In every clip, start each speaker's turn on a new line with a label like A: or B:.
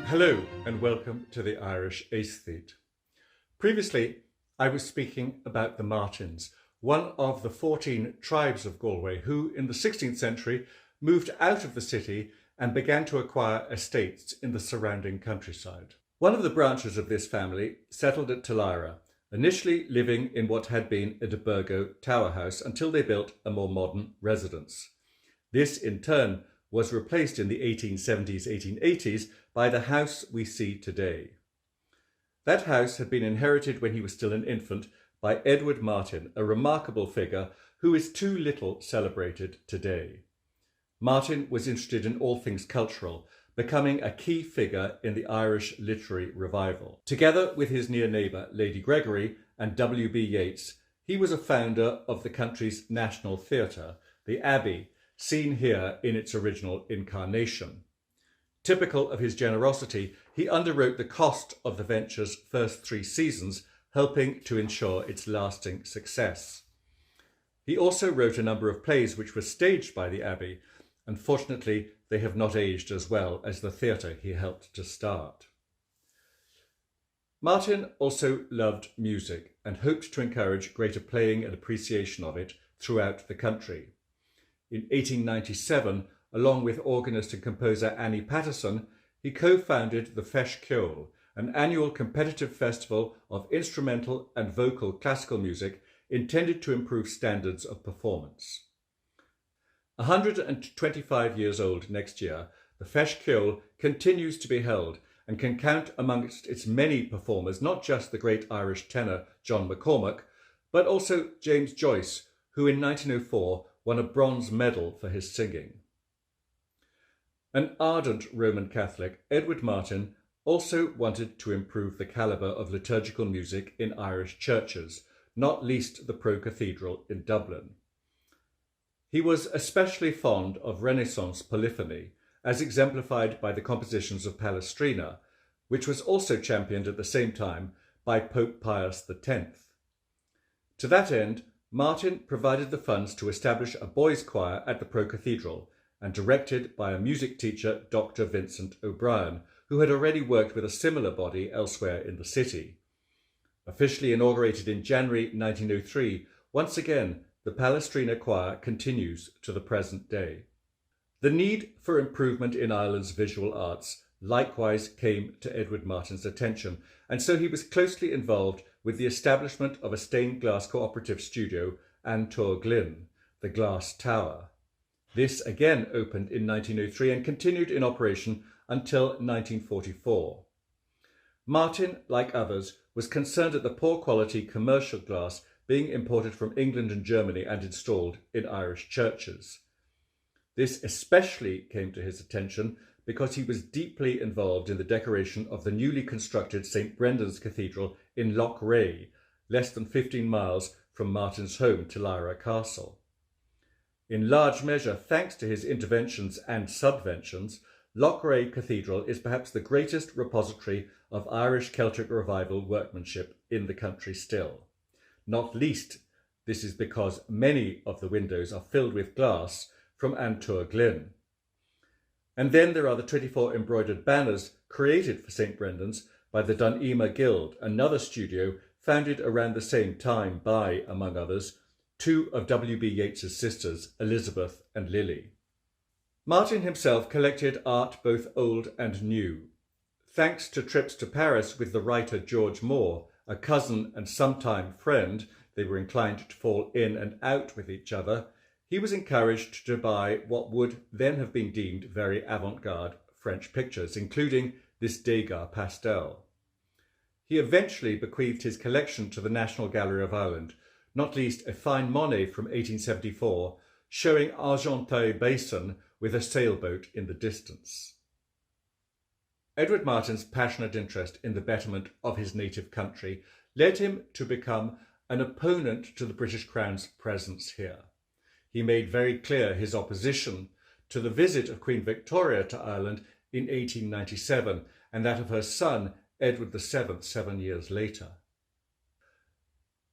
A: Hello and welcome to the Irish Aesthete. Previously, I was speaking about the Martyns, one of the 14 tribes of Galway who, in the 16th century, moved out of the city and began to acquire estates in the surrounding countryside. One of the branches of this family settled at Tulira, initially living in what had been a de Burgo tower house until they built a more modern residence. This, in turn, was replaced in the 1870s, 1880s by the house we see today. That house had been inherited when he was still an infant by Edward Martyn, a remarkable figure who is too little celebrated today. Martyn was interested in all things cultural, becoming a key figure in the Irish literary revival. Together with his near neighbour Lady Gregory and W.B. Yeats, he was a founder of the country's national theatre, the Abbey, seen here in its original incarnation. Typical of his generosity, he underwrote the cost of the venture's first 3 seasons, helping to ensure its lasting success. He also wrote a number of plays which were staged by the Abbey. Unfortunately, they have not aged as well as the theatre he helped to start. Martyn also loved music and hoped to encourage greater playing and appreciation of it throughout the country. In 1897, along with organist and composer Annie Patterson, he co-founded the Feis Ceoil, an annual competitive festival of instrumental and vocal classical music intended to improve standards of performance. 125 years old next year, the Feis Ceoil continues to be held and can count amongst its many performers not just the great Irish tenor John McCormack, but also James Joyce, who in 1904 won a bronze medal for his singing. An ardent Roman Catholic, Edward Martyn also wanted to improve the calibre of liturgical music in Irish churches, not least the pro-cathedral in Dublin. He was especially fond of Renaissance polyphony, as exemplified by the compositions of Palestrina, which was also championed at the same time by Pope Pius X. To that end, Martyn provided the funds to establish a boys' choir at the pro-cathedral, and directed by a music teacher, Dr. Vincent O'Brien, who had already worked with a similar body elsewhere in the city. Officially inaugurated in January 1903, once again, the Palestrina choir continues to the present day. The need for improvement in Ireland's visual arts likewise came to Edward Martyn's attention, and so he was closely involved with the establishment of a stained glass cooperative studio, An Tór Glynn, the Glass Tower. This again opened in 1903 and continued in operation until 1944. Martyn, like others, was concerned at the poor quality commercial glass being imported from England and Germany and installed in Irish churches. This especially came to his attention because he was deeply involved in the decoration of the newly constructed St. Brendan's Cathedral in Loch Ray, less than 15 miles from Martyn's home, Tulira Castle. In large measure, thanks to his interventions and subventions, Loch Ray Cathedral is perhaps the greatest repository of Irish Celtic Revival workmanship in the country still. Not least, this is because many of the windows are filled with glass from An Tór Glynn. And then there are the 24 embroidered banners created for St. Brendan's by the Dunema Guild, another studio founded around the same time by, among others, 2 of W.B. Yeats's sisters, Elizabeth and Lily. Martyn himself collected art both old and new. Thanks to trips to Paris with the writer George Moore, a cousin and sometime friend, they were inclined to fall in and out with each other, he was encouraged to buy what would then have been deemed very avant-garde French pictures, including this Degas pastel. He eventually bequeathed his collection to the National Gallery of Ireland, not least a fine Monet from 1874 showing Argenteuil Basin with a sailboat in the distance. Edward Martyn's passionate interest in the betterment of his native country led him to become an opponent to the British Crown's presence here. He made very clear his opposition to the visit of Queen Victoria to Ireland in 1897 and that of her son Edward VII 7 years later.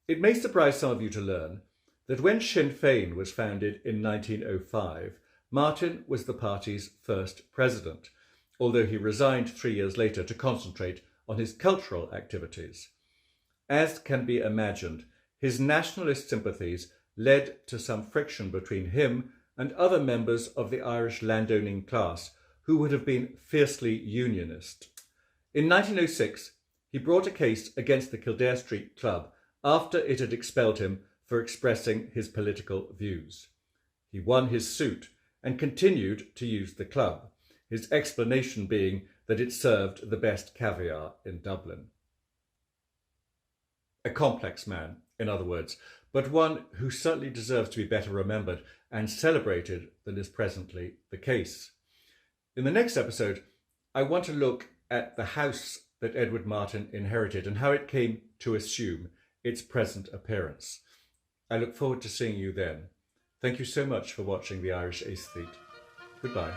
A: It may surprise some of you to learn that when Sinn Fein was founded in 1905, Martyn was the party's first president, although he resigned 3 years later to concentrate on his cultural activities. As can be imagined, his nationalist sympathies led to some friction between him and other members of the Irish landowning class who would have been fiercely unionist. In 1906, he brought a case against the Kildare Street Club after it had expelled him for expressing his political views. He won his suit and continued to use the club, his explanation being that it served the best caviar in Dublin. A complex man, in other words, but one who certainly deserves to be better remembered and celebrated than is presently the case. In the next episode, I want to look at the house that Edward Martyn inherited and how it came to assume its present appearance. I look forward to seeing you then. Thank you so much for watching The Irish Aesthete. Goodbye.